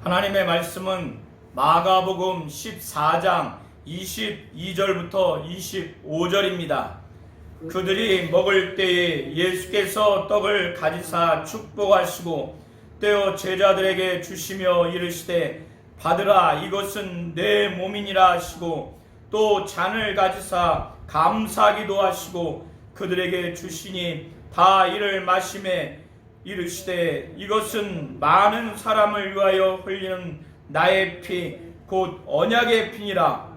하나님의 말씀은 마가복음 14장 22절부터 25절입니다. 그들이 먹을 때에 예수께서 떡을 가지사 축복하시고 떼어 제자들에게 주시며 이르시되 받으라, 이것은 내 몸이니라 하시고 또 잔을 가지사 감사기도 하시고 그들에게 주시니 다 이를 마시매 이르시되 이것은 많은 사람을 위하여 흘리는 나의 피 곧 언약의 피니라.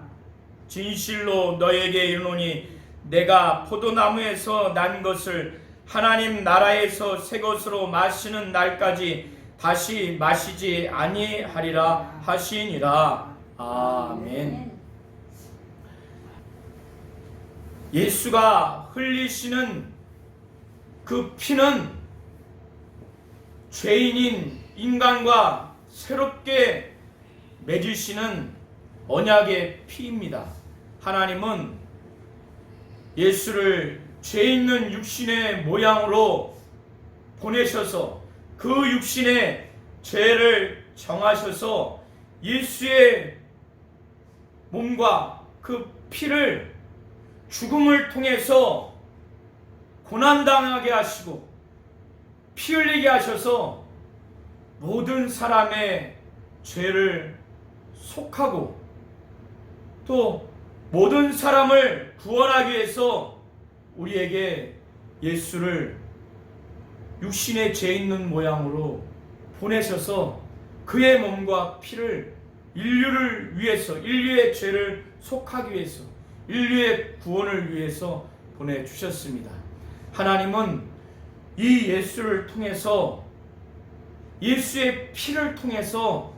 진실로 너에게 이르노니 내가 포도나무에서 난 것을 하나님 나라에서 새 것으로 마시는 날까지 다시 마시지 아니하리라 하시니라. 아멘. 예수가 흘리시는 그 피는 죄인인 인간과 새롭게 맺으시는 언약의 피입니다. 하나님은 예수를 죄 있는 육신의 모양으로 보내셔서 그 육신의 죄를 정하셔서 예수의 몸과 그 피를 죽음을 통해서 고난당하게 하시고 피 흘리게 하셔서 모든 사람의 죄를 속하고 또 모든 사람을 구원하기 위해서 우리에게 예수를 육신의 죄 있는 모양으로 보내셔서 그의 몸과 피를 인류를 위해서, 인류의 죄를 속하기 위해서, 인류의 구원을 위해서 보내주셨습니다. 하나님은 이 예수를 통해서, 예수의 피를 통해서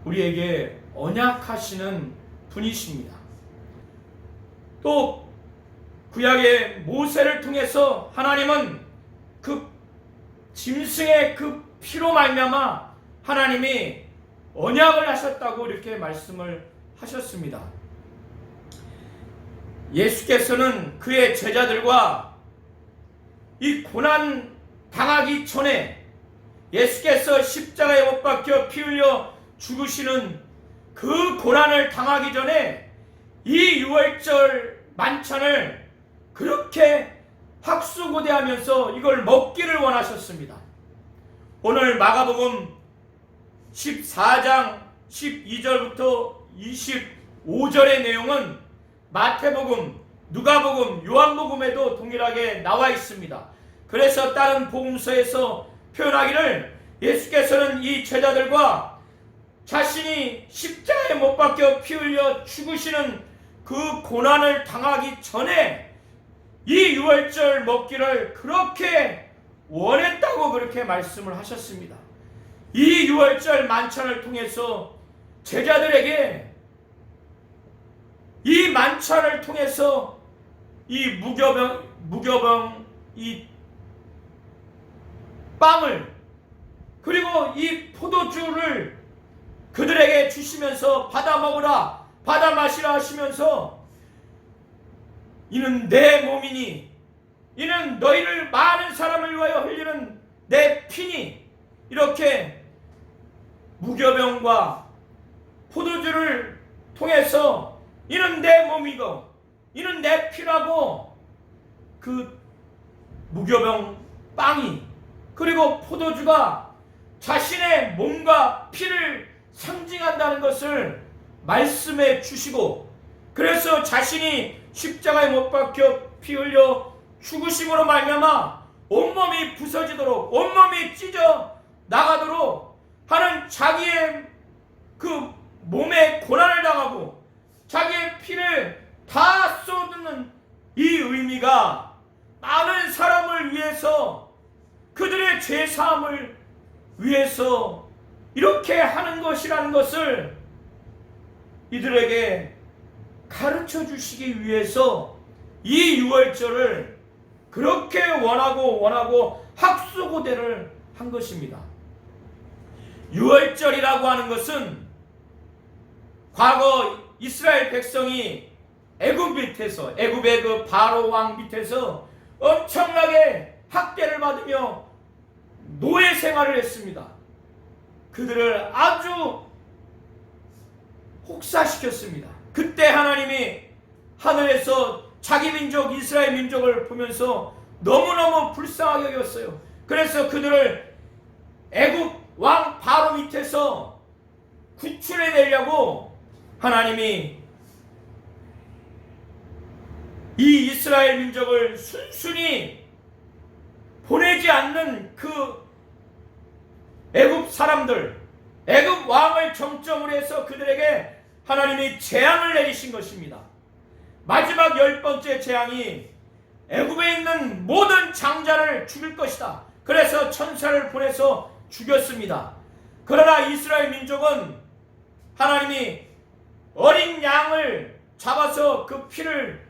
우리에게 언약하시는 분이십니다. 또 구약의 모세를 통해서 하나님은 그 짐승의 그 피로 말미암아 하나님이 언약을 하셨다고 이렇게 말씀을 하셨습니다. 예수께서는 그의 제자들과 이 고난 당하기 전에 예수께서 십자가에 못 박혀 피 흘려 죽으시는 그 고난을 당하기 전에 이 유월절 만찬을 그렇게 학수고대하면서 이걸 먹기를 원하셨습니다. 오늘 마가복음 14장 12절부터 25절의 내용은 마태복음, 누가복음, 요한복음에도 동일하게 나와 있습니다. 그래서 다른 복음서에서 표현하기를 예수께서는 이 제자들과 자신이 십자가에 못 박혀 피 흘려 죽으시는 그 고난을 당하기 전에 이 유월절 먹기를 그렇게 원했다고 그렇게 말씀을 하셨습니다. 이 유월절 만찬을 통해서 제자들에게 이 만찬을 통해서 이 무교병 이 빵을 그리고 이 포도주를 그들에게 주시면서 받아 먹으라, 받아 마시라 하시면서 이는 내 몸이니, 이는 너희를 많은 사람을 위하여 흘리는 내 피니, 이렇게 무교병과 포도주를 통해서 이는 내 몸이고 이는 내 피라고 그 무교병 빵이 그리고 포도주가 자신의 몸과 피를 상징한다는 것을 말씀해 주시고, 그래서 자신이 십자가에 못 박혀 피 흘려 죽으심으로 말미암아 온몸이 부서지도록, 온몸이 찢어 나가도록 하는 자기의 그 몸에 고난을 당하고 자기의 피를 다 쏟는 이 의미가 많은 사람을 위해서, 그들의 죄사함을 위해서 이렇게 하는 것이라는 것을 이들에게 가르쳐 주시기 위해서 이 유월절을 그렇게 원하고 학수고대를 한 것입니다. 유월절이라고 하는 것은 과거 이스라엘 백성이 애굽 밑에서, 애굽의 그 바로 왕 밑에서 엄청나게 학대를 받으며 노예 생활을 했습니다. 그들을 아주 혹사시켰습니다. 그때 하나님이 하늘에서 자기 민족 이스라엘 민족을 보면서 너무너무 불쌍하게 여겼어요. 그래서 그들을 애굽 왕 바로 밑에서 구출해 내려고 하나님이 이 이스라엘 민족을 순순히 보내지 않는 그 애굽 사람들, 애굽 왕을 정점으로 해서 그들에게 하나님이 재앙을 내리신 것입니다. 마지막 10번째 재앙이 애굽에 있는 모든 장자를 죽일 것이다. 그래서 천사를 보내서 죽였습니다. 그러나 이스라엘 민족은 하나님이 어린 양을 잡아서 그 피를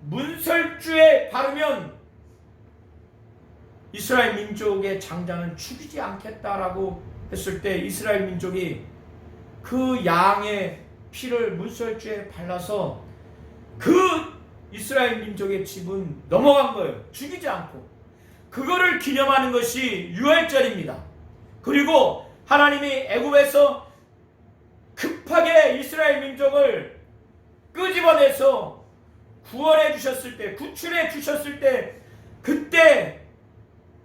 문설주에 바르면 이스라엘 민족의 장자는 죽이지 않겠다라고 했을 때 이스라엘 민족이 그 양의 피를 문설주에 발라서 그 이스라엘 민족의 집은 넘어간 거예요. 죽이지 않고. 그거를 기념하는 것이 유월절입니다. 그리고 하나님이 애굽에서 급하게 이스라엘 민족을 끄집어내서 구원해 주셨을 때, 구출해 주셨을 때, 그때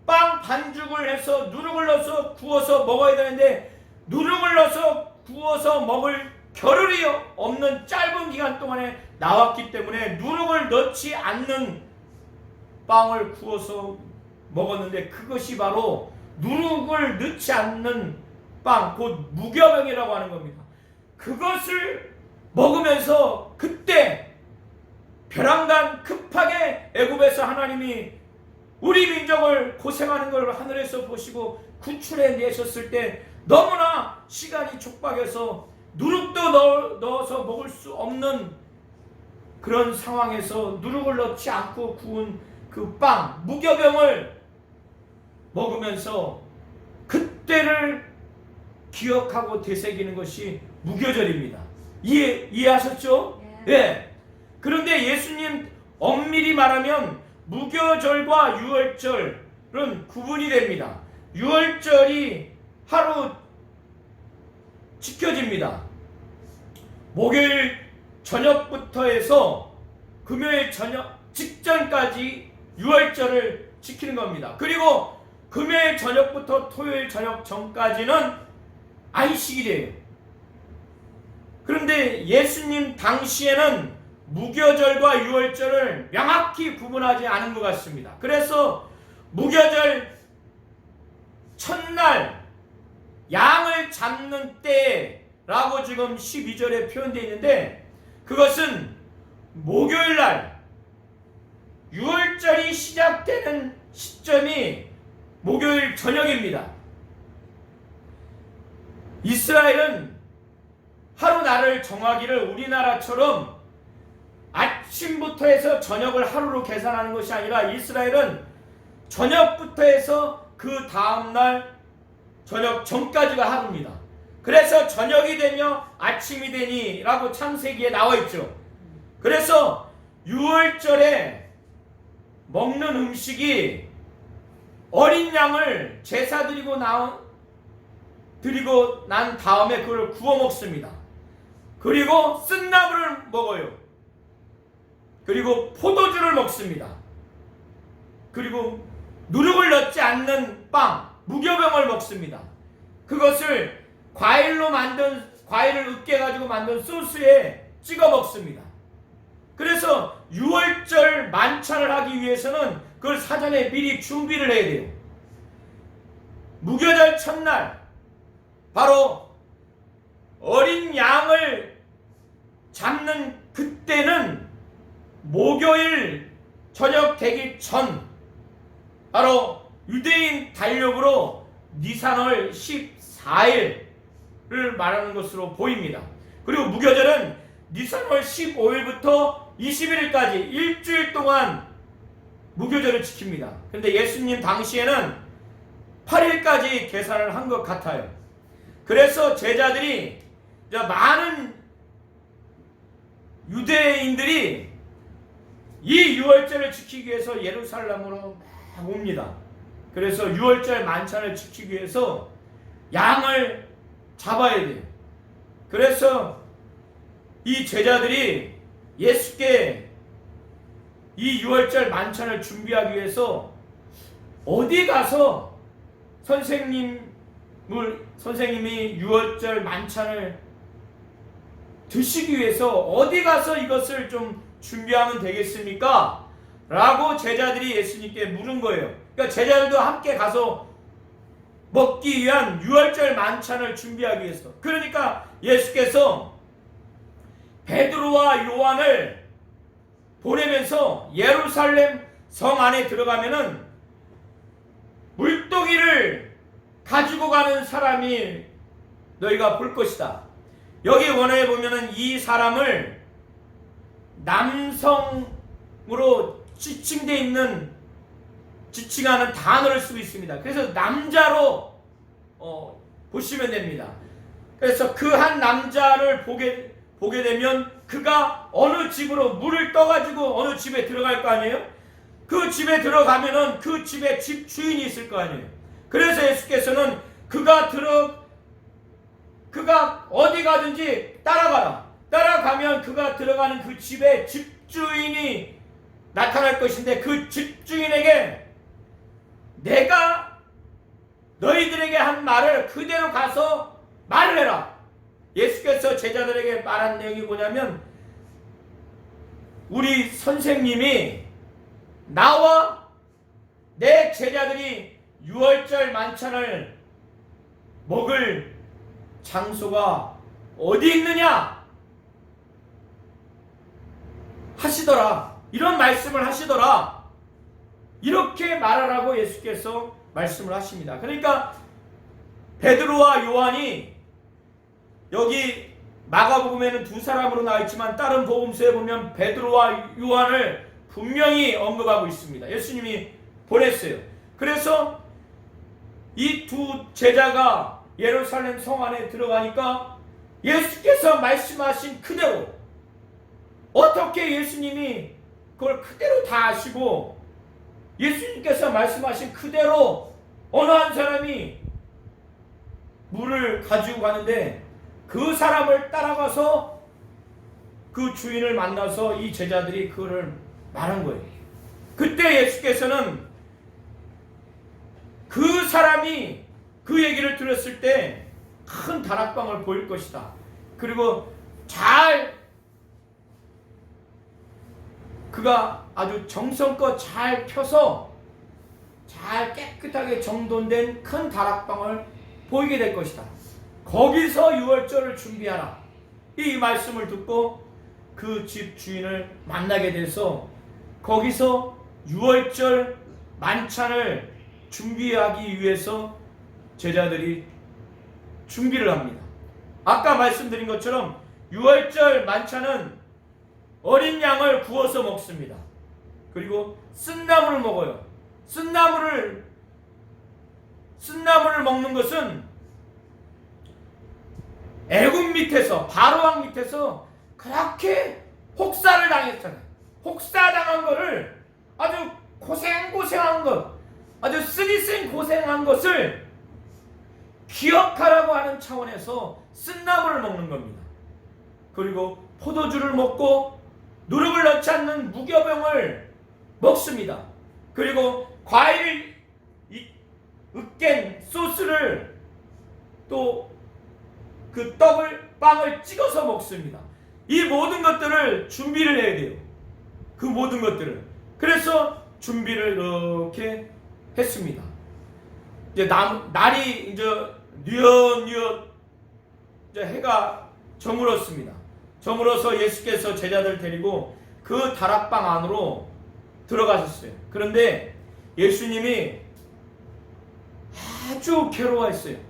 빵 반죽을 해서 누룩을 넣어서 구워서 먹어야 되는데 누룩을 넣어서 구워서 먹을 겨를이 없는 짧은 기간 동안에 나왔기 때문에 누룩을 넣지 않는 빵을 구워서 먹었는데 그것이 바로 누룩을 넣지 않는 빵, 곧 무교병이라고 하는 겁니다. 그것을 먹으면서 그때 벼랑간 급하게 애굽에서 하나님이 우리 민족을 고생하는 걸 하늘에서 보시고 구출해 내셨을 때 너무나 시간이 촉박해서 누룩도 넣어서 먹을 수 없는 그런 상황에서 누룩을 넣지 않고 구운 그 빵, 무교병을 먹으면서 그때를 기억하고 되새기는 것이 무교절입니다. 이해하셨죠? 네. 그런데 예수님 엄밀히 말하면 무교절과 유월절은 구분이 됩니다. 유월절이 하루 지켜집니다. 목요일 저녁부터 해서 금요일 저녁 직전까지 유월절을 지키는 겁니다. 그리고 금요일 저녁부터 토요일 저녁 전까지는 안식일이에요. 그런데 예수님 당시에는 무교절과 유월절을 명확히 구분하지 않은 것 같습니다. 그래서 무교절 첫날 양을 잡는 때라고 지금 12절에 표현되어 있는데 그것은 목요일날 유월절이 시작되는 시점이 목요일 저녁입니다. 이스라엘은 하루날을 정하기를 우리나라처럼 아침부터 해서 저녁을 하루로 계산하는 것이 아니라 이스라엘은 저녁부터 해서 그 다음날 저녁 전까지가 하루입니다. 그래서 저녁이 되며 아침이 되니 라고 창세기에 나와 있죠. 그래서 유월절에 먹는 음식이 어린 양을 제사 드리고 난 다음에 그걸 구워 먹습니다. 그리고 쓴나물을 먹어요. 그리고 포도주를 먹습니다. 그리고 누룩을 넣지 않는 빵, 무교병을 먹습니다. 그것을 과일을 으깨가지고 만든 소스에 찍어 먹습니다. 그래서 유월절 만찬을 하기 위해서는 그걸 사전에 미리 준비를 해야 돼요. 무교절 첫날 바로 어린 양을 잡는 그때는 목요일 저녁 되기 전 바로 유대인 달력으로 니산월 14일을 말하는 것으로 보입니다. 그리고 무교절은 니산월 15일부터 21일까지 일주일 동안 무교절을 지킵니다. 그런데 예수님 당시에는 8일까지 계산을 한 것 같아요. 그래서 제자들이 많은 유대인들이 이 유월절을 지키기 위해서 예루살렘으로 막 옵니다. 그래서 유월절 만찬을 지키기 위해서 양을 잡아야 돼요. 그래서 이 제자들이 예수께 이 유월절 만찬을 준비하기 위해서 어디 가서 선생님이 유월절 만찬을 드시기 위해서 어디 가서 이것을 좀 준비하면 되겠습니까? 라고 제자들이 예수님께 물은 거예요. 그러니까 제자들도 함께 가서 먹기 위한 유월절 만찬을 준비하기 위해서. 그러니까 예수께서 베드로와 요한을 보내면서 예루살렘 성 안에 들어가면은 물동이를 가지고 가는 사람이 너희가 볼 것이다. 여기 원어에 보면은 이 사람을 남성으로 지칭하는 단어를 쓰고 있습니다. 그래서 남자로 보시면 됩니다. 그래서 그 한 남자를 보게 되면 그가 어느 집으로 물을 떠가지고 어느 집에 들어갈 거 아니에요? 그 집에 들어가면은 그 집에 집 주인이 있을 거 아니에요? 그래서 예수께서는 그가 어디 가든지 따라가라. 따라가면 그가 들어가는 그 집에 집주인이 나타날 것인데 그 집주인에게 내가 너희들에게 한 말을 그대로 가서 말을 해라. 예수께서 제자들에게 말한 내용이 뭐냐면 우리 선생님이 나와 내 제자들이 유월절 만찬을 먹을 장소가 어디 있느냐 하시더라. 이런 말씀을 하시더라. 이렇게 말하라고 예수께서 말씀을 하십니다. 그러니까 베드로와 요한이 여기 마가복음에는 두 사람으로 나와 있지만 다른 복음서에 보면 베드로와 요한을 분명히 언급하고 있습니다. 예수님이 보냈어요. 그래서 이 두 제자가 예루살렘 성 안에 들어가니까 예수께서 말씀하신 그대로 어떻게 예수님이 그걸 그대로 다 아시고 예수님께서 말씀하신 그대로 어느 한 사람이 물을 가지고 가는데 그 사람을 따라가서 그 주인을 만나서 이 제자들이 그거를 말한 거예요. 그때 예수께서는 그 사람이 그 얘기를 들었을 때 큰 다락방을 보일 것이다. 그리고 그가 아주 정성껏 잘 펴서 잘 깨끗하게 정돈된 큰 다락방을 보이게 될 것이다. 거기서 유월절을 준비하라. 이 말씀을 듣고 그 집 주인을 만나게 돼서 거기서 유월절 만찬을 준비하기 위해서 제자들이 준비를 합니다. 아까 말씀드린 것처럼 유월절 만찬은 어린 양을 구워서 먹습니다. 그리고 쓴나물을 먹어요. 쓴나물을 먹는 것은 애굽 밑에서 바로왕 밑에서 그렇게 혹사를 당했잖아요. 혹사당한 거를 아주 고생한 것, 아주 쓰디쓴 고생한 것을 기억하라고 하는 차원에서 쓴나물을 먹는 겁니다. 그리고 포도주를 먹고 누룩을 넣지 않는 무교병을 먹습니다. 그리고 과일을 으깬 소스를 또 그 빵을 찍어서 먹습니다. 이 모든 것들을 준비를 해야 돼요. 그 모든 것들을. 그래서 준비를 이렇게 했습니다. 이제 날이 이제 뉘엿뉘엿 이제 해가 저물었습니다. 저물어서 예수께서 제자들 데리고 그 다락방 안으로 들어가셨어요. 그런데 예수님이 아주 괴로워했어요.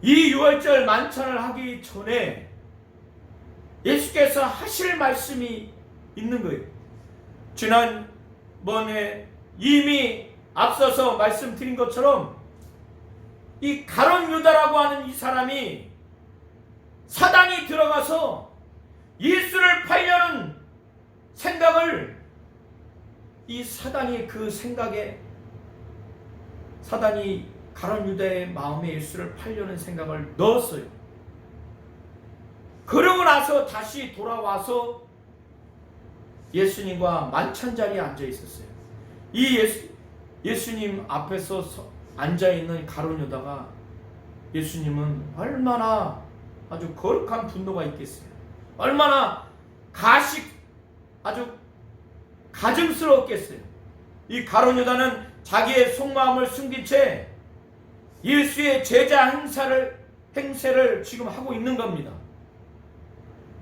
이 유월절 만찬을 하기 전에 예수께서 하실 말씀이 있는 거예요. 지난번에 이미 앞서서 말씀드린 것처럼 이 가룟 유다라고 하는 이 사람이 사단이 들어가서 예수를 팔려는 생각을 이 사단이 그 생각에 사단이 가룟 유다의 마음에 예수를 팔려는 생각을 넣었어요. 그러고 나서 다시 돌아와서 예수님과 만찬 자리에 앉아 있었어요. 이 예수님 앞에서 앉아 있는 가룟 유다가 예수님은 얼마나 아주 거룩한 분노가 있겠어요. 얼마나 아주 가증스러웠겠어요. 이 가룟 유다는 자기의 속마음을 숨긴 채 예수의 제자 행세를 지금 하고 있는 겁니다.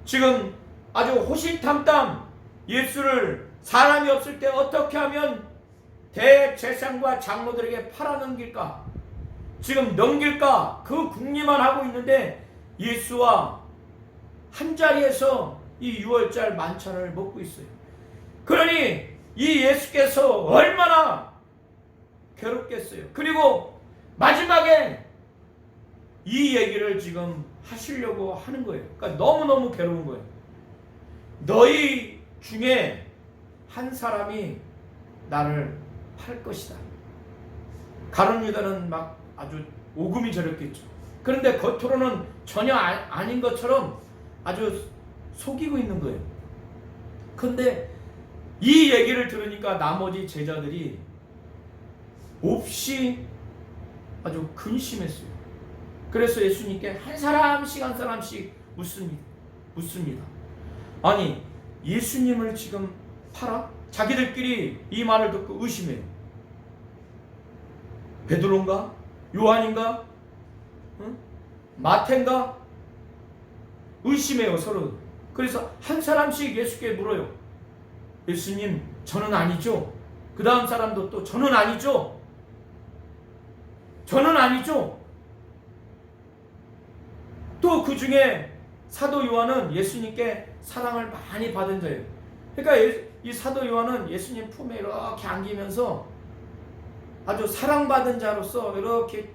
지금 아주 호시탐탐 예수를 사람이 없을 때 어떻게 하면 대제사장과 장로들에게 팔아넘길까, 지금 넘길까, 그 궁리만 하고 있는데 예수와 한자리에서 이 유월절 만찬을 먹고 있어요. 그러니 이 예수께서 얼마나 괴롭겠어요. 그리고 마지막에 이 얘기를 지금 하시려고 하는 거예요. 그러니까 너무너무 괴로운 거예요. 너희 중에 한 사람이 나를 팔 것이다. 가룟 유다는 막 아주 오금이 저렸겠죠. 그런데 겉으로는 전혀 아닌 것처럼 아주 속이고 있는 거예요. 그런데 이 얘기를 들으니까 나머지 제자들이 몹시 아주 근심했어요. 그래서 예수님께 한 사람씩 묻습니다. 아니, 예수님을 지금 팔아? 자기들끼리 이 말을 듣고 의심해요. 베드로인가? 요한인가? 응? 마태인가? 의심해요, 서로. 그래서 한 사람씩 예수께 물어요. 예수님, 저는 아니죠? 그 다음 사람도 또 저는 아니죠? 저는 아니죠? 또 그 중에 사도 요한은 예수님께 사랑을 많이 받은 자예요. 그러니까 이 사도 요한은 예수님 품에 이렇게 안기면서 아주 사랑받은 자로서 이렇게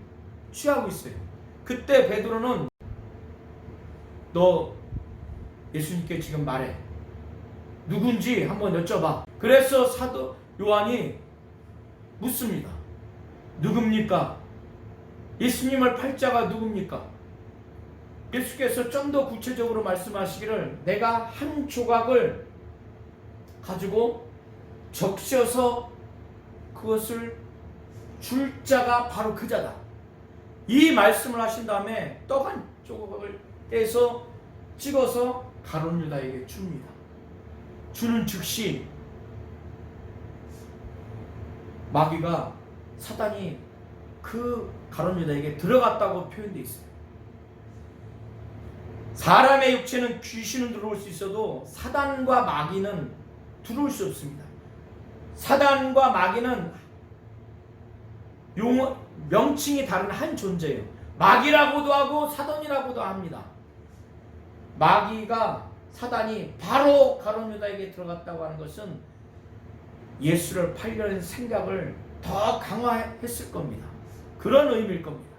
취하고 있어요. 그때 베드로는 너 예수님께 지금 말해. 누군지 한번 여쭤봐. 그래서 사도 요한이 묻습니다. 누굽니까? 예수님을 팔 자가 누굽니까? 예수께서 좀 더 구체적으로 말씀하시기를 내가 한 조각을 가지고 적셔서 그것을 줄 자가 바로 그 자다. 이 말씀을 하신 다음에 떡 한 조각을 떼서 찍어서 가룟 유다에게 줍니다. 주는 즉시 마귀가 사단이 그 가룟 유다에게 들어갔다고 표현되어 있어요. 사람의 육체는 귀신은 들어올 수 있어도 사단과 마귀는 들어올 수 없습니다. 사단과 마귀는 명칭이 다른 한 존재예요. 마귀라고도 하고 사단이라고도 합니다. 마귀가 사단이 바로 가룟 유다에게 들어갔다고 하는 것은 예수를 팔려는 생각을 더 강화했을 겁니다. 그런 의미일 겁니다.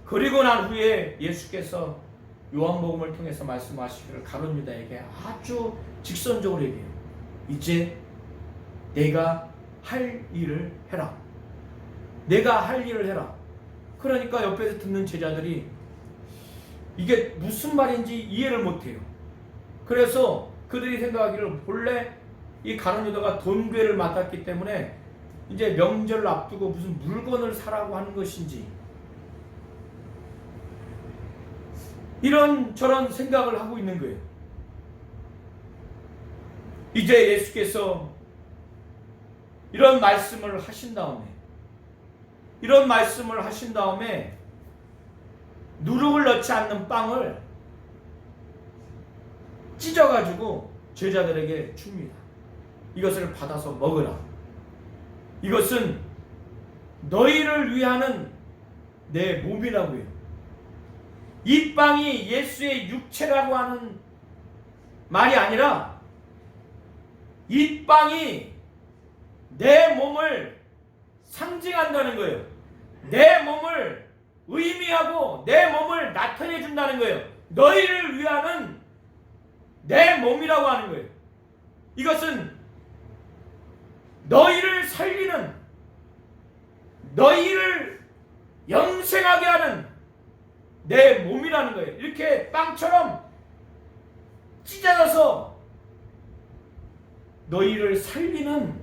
그리고 난 후에 예수께서 요한복음을 통해서 말씀하시기를 가룟 유다에게 아주 직선적으로 얘기해요. 이제 내가 할 일을 해라. 내가 할 일을 해라. 그러니까 옆에서 듣는 제자들이 이게 무슨 말인지 이해를 못해요. 그래서 그들이 생각하기를 본래 이 가룟 유다가 돈괴를 맡았기 때문에 이제 명절을 앞두고 무슨 물건을 사라고 하는 것인지 이런 저런 생각을 하고 있는 거예요. 이제 예수께서 이런 말씀을 하신 다음에 누룩을 넣지 않는 빵을 찢어가지고 제자들에게 줍니다. 이것을 받아서 먹으라. 이것은 너희를 위하는 내 몸이라고 해요. 이 빵이 예수의 육체라고 하는 말이 아니라 이 빵이 내 몸을 상징한다는 거예요. 내 몸을 의미하고 내 몸을 나타내 준다는 거예요. 너희를 위하는 내 몸이라고 하는 거예요. 이것은 너희를 살리는, 너희를 영생하게 하는 내 몸이라는 거예요. 이렇게 빵처럼 찢어져서 너희를 살리는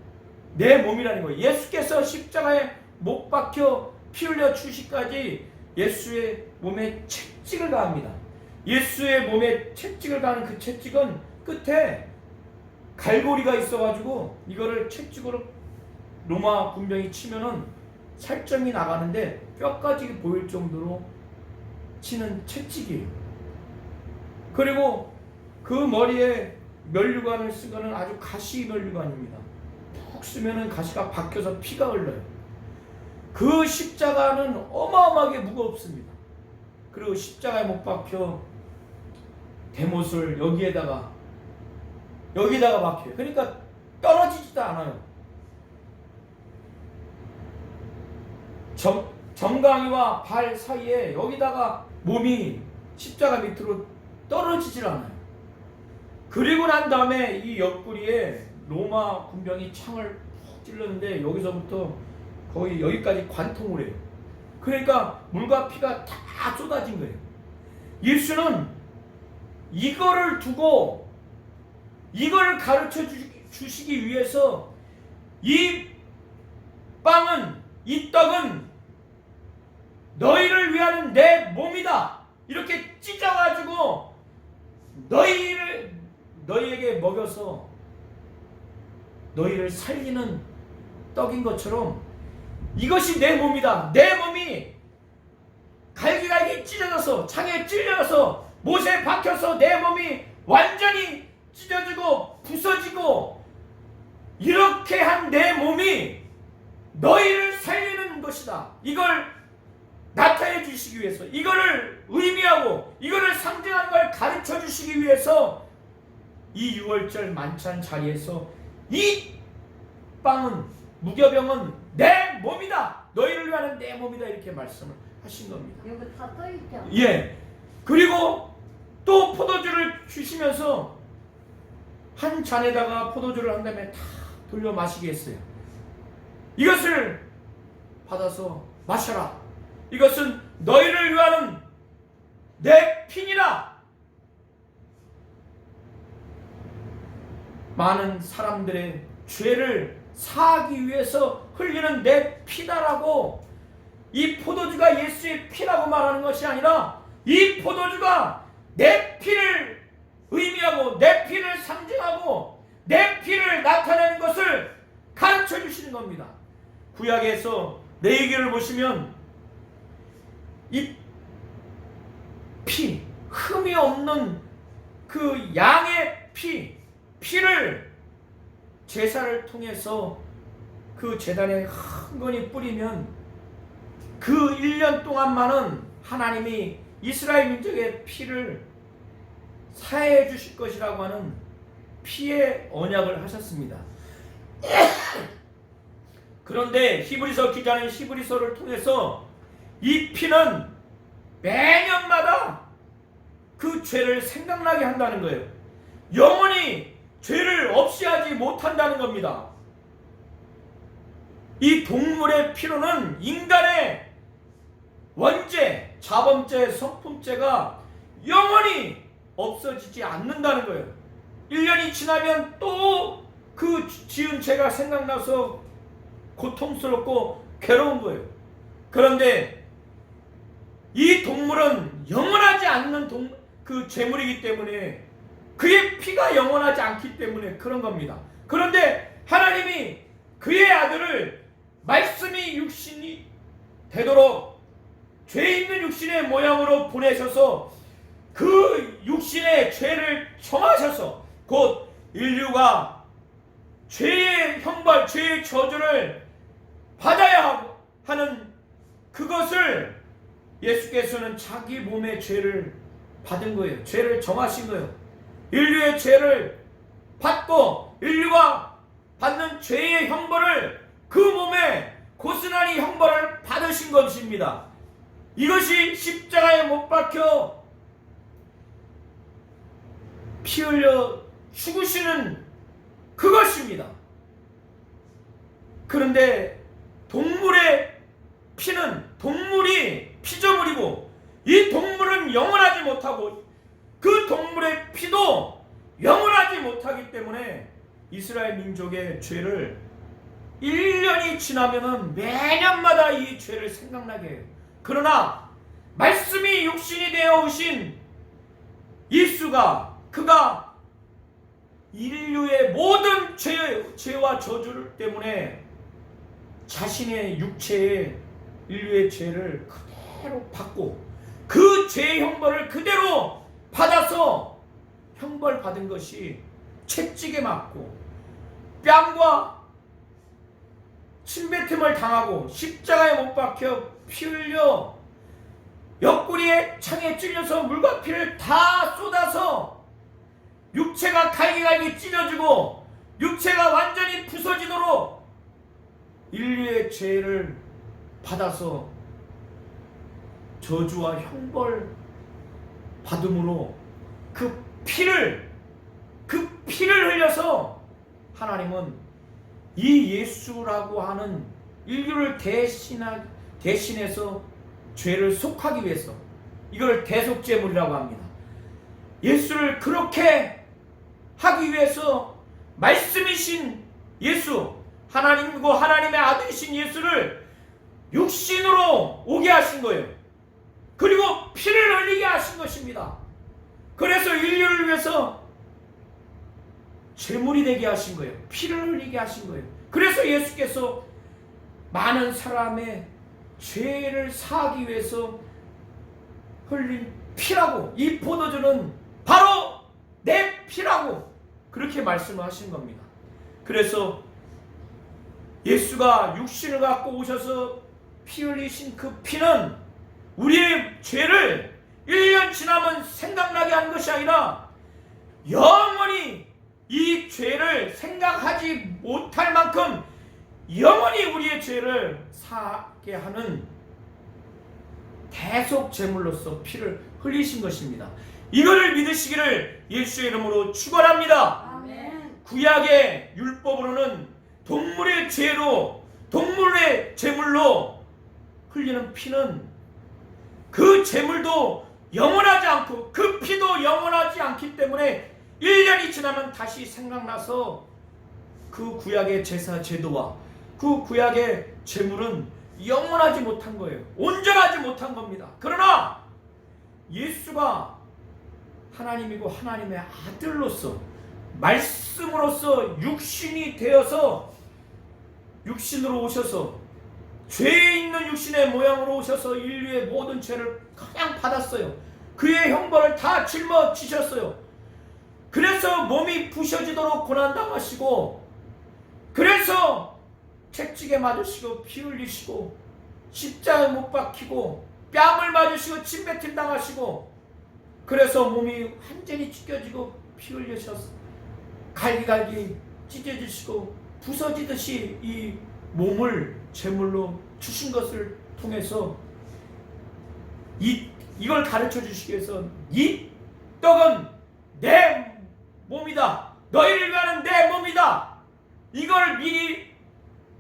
내 몸이라는 거예요. 예수께서 십자가에 못 박혀 피 흘려 주시까지 예수의 몸에 채찍을 가합니다. 예수의 몸에 채찍을 가는 그 채찍은 끝에 갈고리가 있어가지고 이거를 채찍으로 로마 군병이 치면은 살점이 나가는데 뼈까지 보일 정도로 치는 채찍이에요. 그리고 그 머리에 면류관을 쓴 거는 아주 가시 면류관입니다. 푹 쓰면은 가시가 박혀서 피가 흘러요. 그 십자가는 어마어마하게 무겁습니다. 그리고 십자가에 못 박혀 대못을 여기다가 박혀요. 그러니까 떨어지지도 않아요. 정강이와 발 사이에 여기다가 몸이 십자가 밑으로 떨어지질 않아요. 그리고 난 다음에 이 옆구리에 로마 군병이 창을 푹 찔렀는데 여기서부터 거의 여기까지 관통을 해요. 그러니까 물과 피가 다 쏟아진 거예요. 예수는 이거를 두고 이걸 가르쳐 주시기 위해서 이 빵은, 이 떡은 너희를 위하는 내 몸이다. 이렇게 찢어가지고 너희에게 먹여서 너희를 살리는 떡인 것처럼 이것이 내 몸이다. 내 몸이 갈기갈기 찢어져서 창에 찔려서 못에 박혀서 내 몸이 완전히 찢어지고 부서지고 이렇게 한 내 몸이 너희를 살리는 것이다. 이걸 나타내 주시기 위해서, 이거를 의미하고 이거를 상징하는 걸 가르쳐 주시기 위해서 이 6월절 만찬 자리에서 이 빵은, 무교병은 내 몸이다. 너희를 위하는 내 몸이다. 이렇게 말씀을 하신 겁니다. 여기 다 떠있죠? 예. 그리고 또 포도주를 주시면서 한 잔에다가 포도주를 한 다음에 다 돌려 마시게 했어요. 이것을 받아서 마셔라. 이것은 너희를 위하는 내 피니라. 많은 사람들의 죄를 사하기 위해서 흘리는 내 피다라고, 이 포도주가 예수의 피라고 말하는 것이 아니라 이 포도주가 내 피를 의미하고 내 피를 상징하고 내 피를 나타내는 것을 가르쳐 주시는 겁니다. 구약에서 레위기를 보시면 이 피, 흠이 없는 그 양의 피를 제사를 통해서 그 제단에 흥건히 뿌리면 그 1년 동안만은 하나님이 이스라엘 민족의 피를 사해 주실 것이라고 하는 피의 언약을 하셨습니다. 그런데 히브리서 기자는 히브리서를 통해서 이 피는 매년마다 그 죄를 생각나게 한다는 거예요. 영원히 죄를 없이 하지 못한다는 겁니다. 이 동물의 피로는 인간의 원죄, 자범죄, 성품죄가 영원히 없어지지 않는다는 거예요. 1년이 지나면 또 그 지은 죄가 생각나서 고통스럽고 괴로운 거예요. 그런데 이 동물은 영원하지 않는 그 죄물이기 때문에, 그의 피가 영원하지 않기 때문에 그런 겁니다. 그런데 하나님이 그의 아들을 말씀이 육신이 되도록 죄 있는 육신의 모양으로 보내셔서 그 육신의 죄를 정하셔서 곧 인류가 죄의 형벌, 죄의 저주를 받아야 하는 그것을 예수께서는 자기 몸의 죄를 받은 거예요. 죄를 정하신 거예요. 인류의 죄를 받고 인류가 받는 죄의 형벌을 그 몸에 고스란히 형벌을 받으신 것입니다. 이것이 십자가에 못 박혀 피 흘려 죽으시는 그것입니다. 그런데 동물의 피는 동물이 피조물이고 이 동물은 영원하지 못하고 그 동물의 피도 영원하지 못하기 때문에 이스라엘 민족의 죄를 1년이 지나면은 매년마다 이 죄를 생각나게 해요. 그러나 말씀이 육신이 되어 오신 예수가 그가 인류의 모든 죄와 저주 때문에 자신의 육체의 인류의 죄를 그대로 받고 그 죄의 형벌을 그대로 받아서 형벌 받은 것이 채찍에 맞고 뺨과 침뱉음을 당하고 십자가에 못 박혀 피 흘려 옆구리에 창에 찔려서 물과 피를 다 쏟아서 육체가 갈기갈기 찢어지고 육체가 완전히 부서지도록 인류의 죄를 받아서 저주와 형벌 받음으로 그 피를 흘려서 하나님은 이 예수라고 하는 인류를 대신해서 죄를 속하기 위해서 이걸 대속제물이라고 합니다. 예수를 그렇게 하기 위해서 말씀이신 예수, 하나님이고 하나님의 아들이신 예수를 육신으로 오게 하신 거예요. 그리고 피를 흘리게 하신 것입니다. 그래서 인류를 위해서 제물이 되게 하신 거예요. 피를 흘리게 하신 거예요. 그래서 예수께서 많은 사람의 죄를 사하기 위해서 흘린 피라고, 이 포도주는 바로 내 피라고 그렇게 말씀을 하신 겁니다. 그래서 예수가 육신을 갖고 오셔서 피 흘리신 그 피는 우리의 죄를 1년 지나면 생각나게 하는 것이 아니라 영원히 이 죄를 생각하지 못할 만큼 영원히 우리의 죄를 사하게 하는 대속 제물로서 피를 흘리신 것입니다. 이거를 믿으시기를 예수의 이름으로 축원합니다. 아멘. 구약의 율법으로는 동물의 죄로, 동물의 제물로 흘리는 피는 그 제물도 영원하지 않고 그 피도 영원하지 않기 때문에 1년이 지나면 다시 생각나서 그 구약의 제사 제도와 그 구약의 제물은 영원하지 못한 거예요. 온전하지 못한 겁니다. 그러나 예수가 하나님이고 하나님의 아들로서 말씀으로서 육신이 되어서 육신으로 오셔서 죄 있는 육신의 모양으로 오셔서 인류의 모든 죄를 그냥 받았어요. 그의 형벌을 다 짊어지셨어요. 그래서 몸이 부셔지도록 고난당하시고, 그래서 채찍에 맞으시고 피 흘리시고 십자가에 못 박히고 뺨을 맞으시고 침뱉음 당하시고, 그래서 몸이 완전히 찢겨지고 피 흘리셔서 갈기갈기 찢어지시고 부서지듯이 이 몸을 제물로 주신 것을 통해서 이걸 가르쳐 주시기 위해서 이 떡은 내 몸이다, 너희를 위하는 내 몸이다, 이걸 미리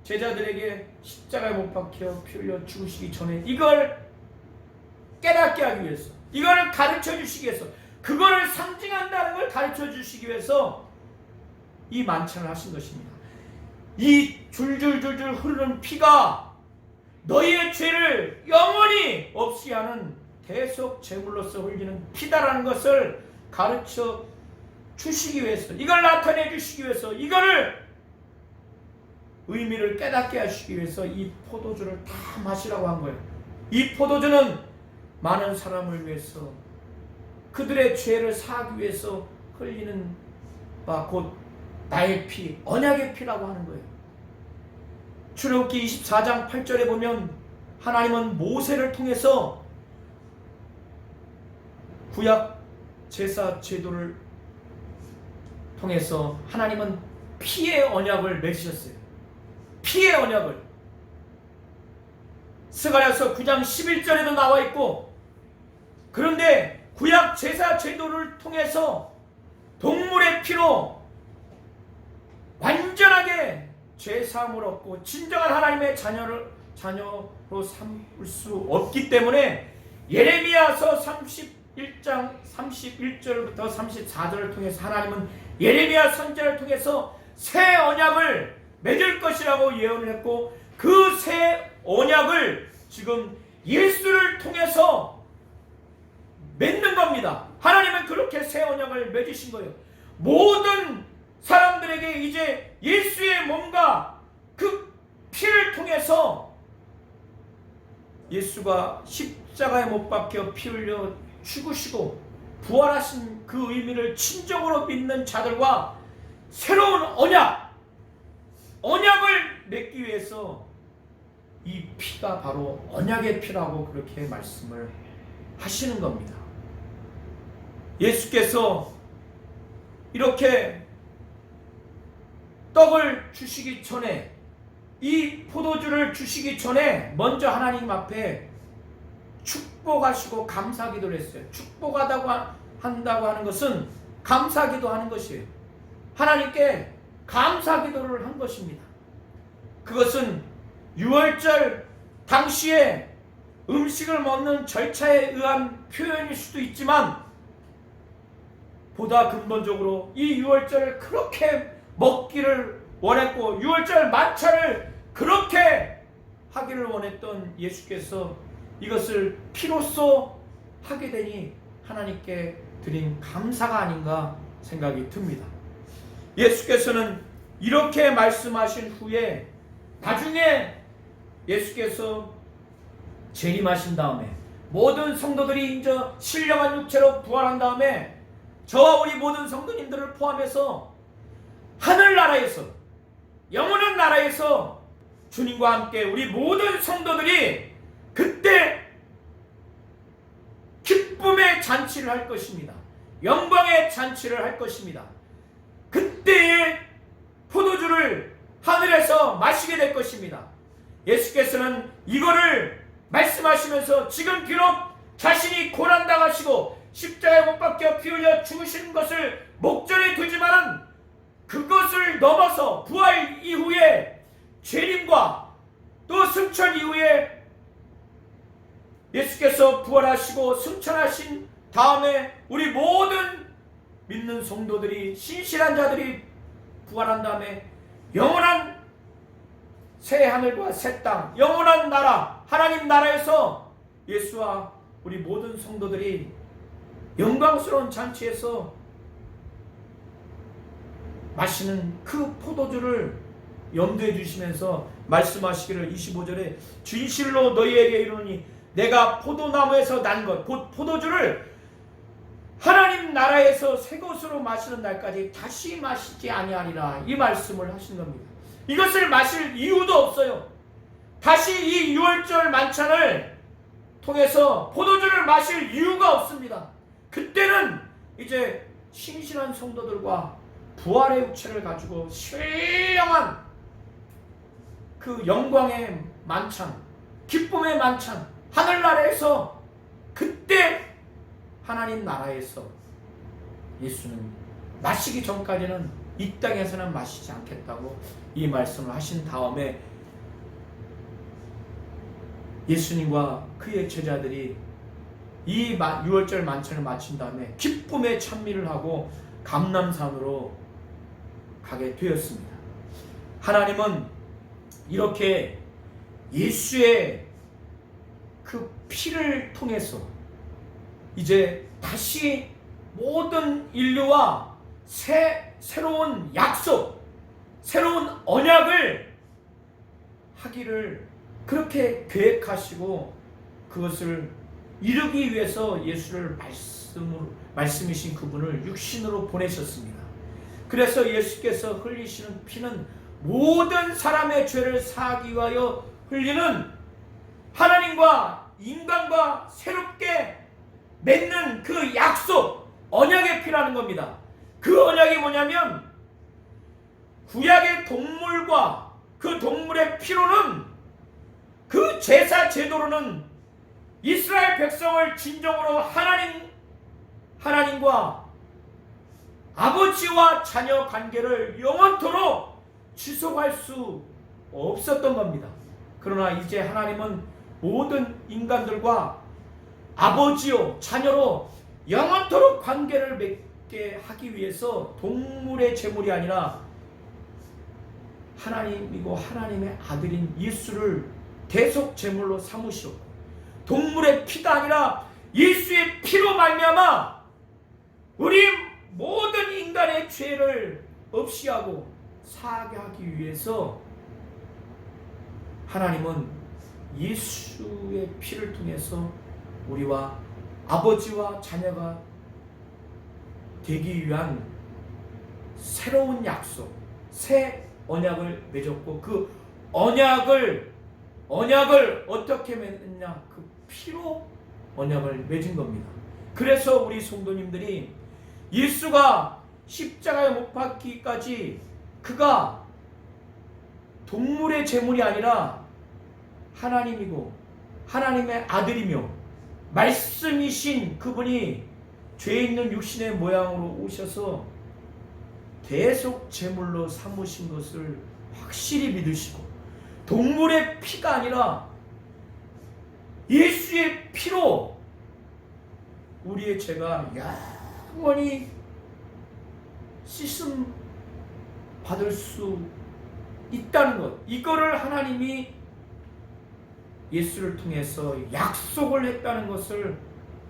제자들에게 십자가에 못 박혀 피 흘려 죽으시기 전에 이걸 깨닫게 하기 위해서, 이걸 가르쳐 주시기 위해서, 그거를 상징한다는 걸 가르쳐 주시기 위해서 이 만찬을 하신 것입니다. 이 줄줄줄줄 흐르는 피가 너희의 죄를 영원히 없이 하는 대속 제물로서 흘리는 피다라는 것을 가르쳐 주시기 위해서, 이걸 나타내 주시기 위해서, 이거를 의미를 깨닫게 하시기 위해서 이 포도주를 다 마시라고 한 거예요. 이 포도주는 많은 사람을 위해서 그들의 죄를 사하기 위해서 흘리는 바 곧 나의 피, 언약의 피라고 하는 거예요. 출애굽기 24장 8절에 보면 하나님은 모세를 통해서 구약 제사 제도를 통해서 하나님은 피의 언약을 맺으셨어요. 피의 언약을. 스가랴서 9장 11절에도 나와 있고, 그런데 구약 제사 제도를 통해서 동물의 피로 완전하게 죄사함을 얻고 진정한 하나님의 자녀로 삼을 수 없기 때문에 예레미야서 31장 31절부터 34절을 통해서 하나님은 예레미야 선지자를 통해서 새 언약을 맺을 것이라고 예언을 했고, 그 새 언약을 지금 예수를 통해서 맺는 겁니다. 하나님은 그렇게 새 언약을 맺으신 거예요. 모든 사람들에게 이제 예수의 몸과 그 피를 통해서 예수가 십자가에 못 박혀 피 흘려 죽으시고 부활하신 그 의미를 진정으로 믿는 자들과 새로운 언약을 맺기 위해서 이 피가 바로 언약의 피라고 그렇게 말씀을 하시는 겁니다. 예수께서 이렇게 떡을 주시기 전에, 이 포도주를 주시기 전에 먼저 하나님 앞에 축복하시고 감사기도를 했어요. 축복하다고 한다고 하는 것은 감사기도 하는 것이에요. 하나님께 감사기도를 한 것입니다. 그것은 유월절 당시에 음식을 먹는 절차에 의한 표현일 수도 있지만, 보다 근본적으로 이 유월절을 그렇게 먹기를 원했고 유월절 만찬을 그렇게 하기를 원했던 예수께서 이것을 피로써 하게 되니 하나님께 드린 감사가 아닌가 생각이 듭니다. 예수께서는 이렇게 말씀하신 후에 나중에 예수께서 재림하신 다음에 모든 성도들이 이제 신령한 육체로 부활한 다음에 저와 우리 모든 성도님들을 포함해서 하늘나라에서, 영원한 나라에서 주님과 함께 우리 모든 성도들이 그때 기쁨의 잔치를 할 것입니다. 영광의 잔치를 할 것입니다. 그때의 포도주를 하늘에서 마시게 될 것입니다. 예수께서는 이거를 말씀하시면서 지금 비록 자신이 고난당하시고 십자가에 못 박혀 피 흘려 죽으신 것을 목전에 두지만은 그것을 넘어서 부활 이후에 재림과 또 승천 이후에 예수께서 부활하시고 승천하신 다음에 우리 모든 믿는 성도들이, 신실한 자들이 부활한 다음에 영원한 새 하늘과 새 땅, 영원한 나라, 하나님 나라에서 예수와 우리 모든 성도들이 영광스러운 잔치에서 마시는 그 포도주를 염두에 두시면서 말씀하시기를 25절에 진실로 너희에게 이르노니 내가 포도나무에서 난 것 곧 포도주를 하나님 나라에서 새 것으로 마시는 날까지 다시 마시지 아니하리라, 이 말씀을 하신 겁니다. 이것을 마실 이유도 없어요. 다시 이 유월절 만찬을 통해서 포도주를 마실 이유가 없습니다. 그때는 이제 신실한 성도들과 부활의 육체를 가지고 신령한 그 영광의 만찬, 기쁨의 만찬, 하늘나라에서, 그때 하나님 나라에서 예수는 마시기 전까지는 이 땅에서는 마시지 않겠다고 이 말씀을 하신 다음에 예수님과 그의 제자들이 이 유월절 만찬을 마친 다음에 기쁨의 찬미를 하고 감람산으로 가게 되었습니다. 하나님은 이렇게 예수의 그 피를 통해서 이제 다시 모든 인류와 새로운 약속, 새로운 언약을 하기를 그렇게 계획하시고 그것을 이루기 위해서 예수를 말씀이신 그분을 육신으로 보내셨습니다. 그래서 예수께서 흘리시는 피는 모든 사람의 죄를 사하기 위하여 흘리는 하나님과 인간과 새롭게 맺는 그 약속, 언약의 피라는 겁니다. 그 언약이 뭐냐면 구약의 동물과 그 동물의 피로는, 그 제사 제도로는 이스라엘 백성을 진정으로 하나님과 아버지와 자녀 관계를 영원토록 지속할 수 없었던 겁니다. 그러나 이제 하나님은 모든 인간들과 아버지요 자녀로 영원토록 관계를 맺게 하기 위해서 동물의 제물이 아니라 하나님이고 하나님의 아들인 예수를 대속 제물로 삼으시었고, 동물의 피가 아니라 예수의 피로 말미암아 우리 모든 인간의 죄를 없이 하고 사하게 하기 위해서 하나님은 예수의 피를 통해서 우리와 아버지와 자녀가 되기 위한 새로운 약속, 새 언약을 맺었고, 그 언약을 어떻게 맺느냐? 그 피로 언약을 맺은 겁니다. 그래서 우리 성도님들이 예수가 십자가에 못 박히기까지 그가 동물의 제물이 아니라 하나님이고 하나님의 아들이며 말씀이신 그분이 죄 있는 육신의 모양으로 오셔서 대속 제물로 삼으신 것을 확실히 믿으시고, 동물의 피가 아니라 예수의 피로 우리의 죄가 영원히 씻음 받을 수 있다는 것, 이거를 하나님이 예수를 통해서 약속을 했다는 것을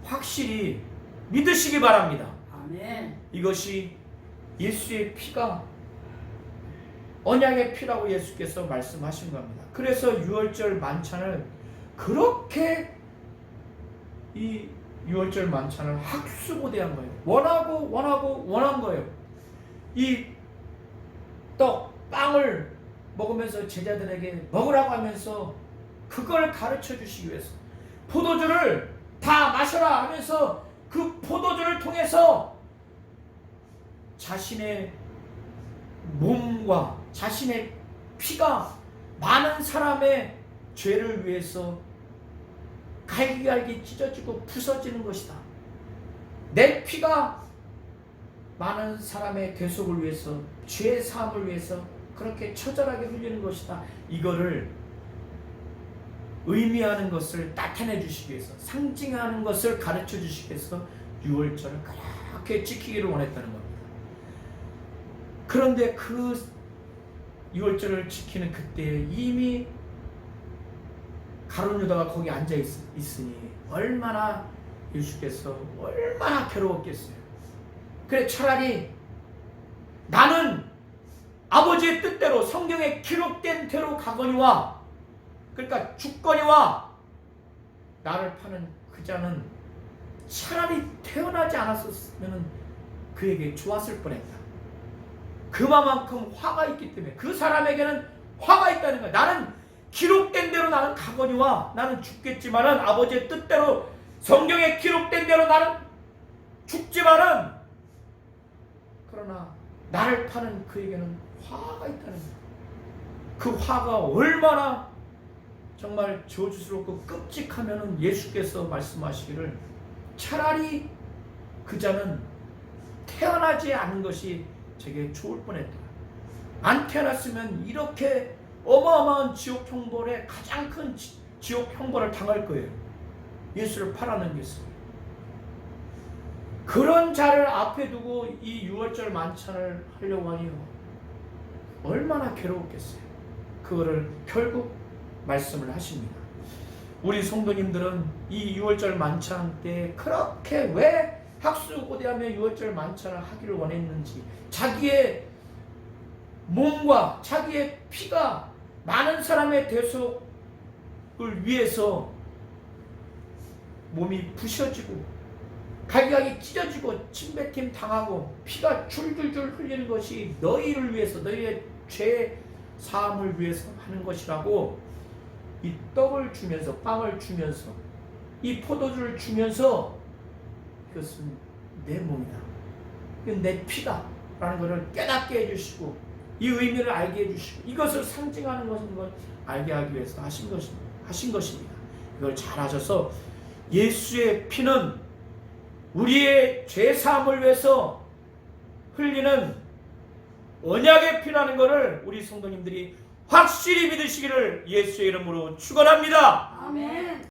확실히 믿으시기 바랍니다. 아멘. 이것이 예수의 피가 언약의 피라고 예수께서 말씀하신 겁니다. 그래서 유월절 만찬을 그렇게 이 유월절 만찬을 학수고대한 거예요. 원한 거예요. 이 떡, 빵을 먹으면서 제자들에게 먹으라고 하면서 그걸 가르쳐 주시기 위해서, 포도주를 다 마셔라 하면서 그 포도주를 통해서 자신의 몸과 자신의 피가 많은 사람의 죄를 위해서 갈기갈기 찢어지고 부서지는 것이다. 내 피가 많은 사람의 대속을 위해서, 죄 사함을 위해서 그렇게 처절하게 흘리는 것이다. 이거를 의미하는 것을 나타내 주시기 위해서, 상징하는 것을 가르쳐 주시기 위해서 유월절을 그렇게 지키기를 원했다는 겁니다. 그런데 그 유월절을 지키는 그때 이미 가룟 유다가 거기 앉아 있으니 얼마나 예수께서 얼마나 괴로웠겠어요. 그래, 차라리 나는 아버지의 뜻대로 성경에 기록된 대로 가거니와, 그러니까 죽거니와, 나를 파는 그 자는 차라리 태어나지 않았었으면 그에게 좋았을 뻔했다. 그만큼 화가 있기 때문에, 그 사람에게는 화가 있다는 거야. 나는 기록된 대로 나는 가거니와, 나는 죽겠지만은 아버지의 뜻대로 성경에 기록된 대로 나는 죽지만은, 그러나 나를 파는 그에게는 화가 있다는 거야. 그 화가 얼마나 정말 저주스럽고 끔찍하면은 예수께서 말씀하시기를 차라리 그 자는 태어나지 않은 것이 제게 좋을 뻔했다. 안 태어났으면 이렇게 어마어마한 지옥 형벌에 가장 큰 지옥 형벌을 당할 거예요. 예수를 팔아넘겼어요. 그런 자를 앞에 두고 이 유월절 만찬을 하려고 하니 얼마나 괴로웠겠어요. 그거를 결국 말씀을 하십니다. 우리 성도님들은 이 유월절 만찬 때 그렇게 왜 학수고대하며 유월절 만찬을 하기를 원했는지, 자기의 몸과 자기의 피가 많은 사람의 대속을 위해서 몸이 부셔지고 갈기갈기 찢어지고 침뱉임 당하고 피가 줄줄줄 흘리는 것이 너희를 위해서, 너희의 죄 사함을 위해서 하는 것이라고 이 떡을 주면서, 빵을 주면서, 이 포도주를 주면서 이것은 내 몸이다, 이건 내 피다 라는 것을 깨닫게 해주시고, 이 의미를 알게 해주시고, 이것을 상징하는 것인 걸 알게 하기 위해서 하신 것입니다. 이걸 잘 하셔서 예수의 피는 우리의 죄사함을 위해서 흘리는 언약의 피라는 것을 우리 성도님들이 확실히 믿으시기를 예수의 이름으로 축원합니다. 아멘.